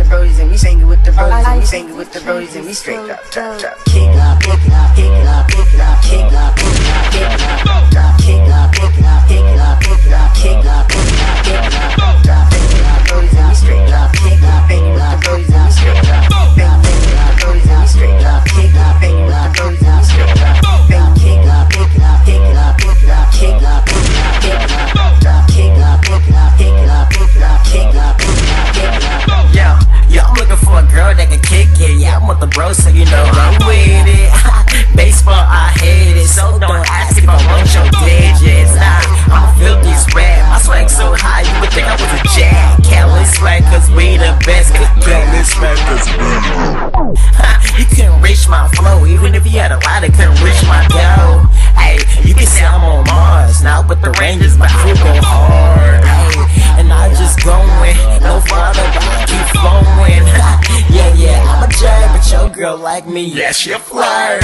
brodies and we singing with the brodies and we singing with the brodies and we straight up, drop, drop, kick up, pick it up, pick it up, pick it up, kick up, pick it up, pick it up, drop, kick up, pick it up, pick it up, pick it up, kick up, pick it up, pick it up, drop, banging with the brodies and we straight up, kick up, banging with the brodies and we straight up, banging with the brodies and we straight up, kick up, banging with the brodies and we straight up, bang, kick up, pick it up, pick it up, pick it up, kick up, pick it up, pick it up, drop, kick up, pick it up, pick it up, pick it up, kick up, pick it up, pick it up. Yo, I'm looking for a girl that can kick it. Yeah, I'm with the bros, so you know I'm with it. Baseball, I hate it, so don't ask if I want your digits. I'm a filthy rap, my swag so high you would think I was a jack. Careless swag, cause we the best. Careless swag, cause we you couldn't reach my flow, even if you had a lot, it couldn't reach my dough. Hey, you can say I'm on Mars now, but the Rangers, but I go hard. Hey, and I just going, no father, but I keep flowing. Yeah, I'm a jerk, but your girl like me, yeah, she a flirt.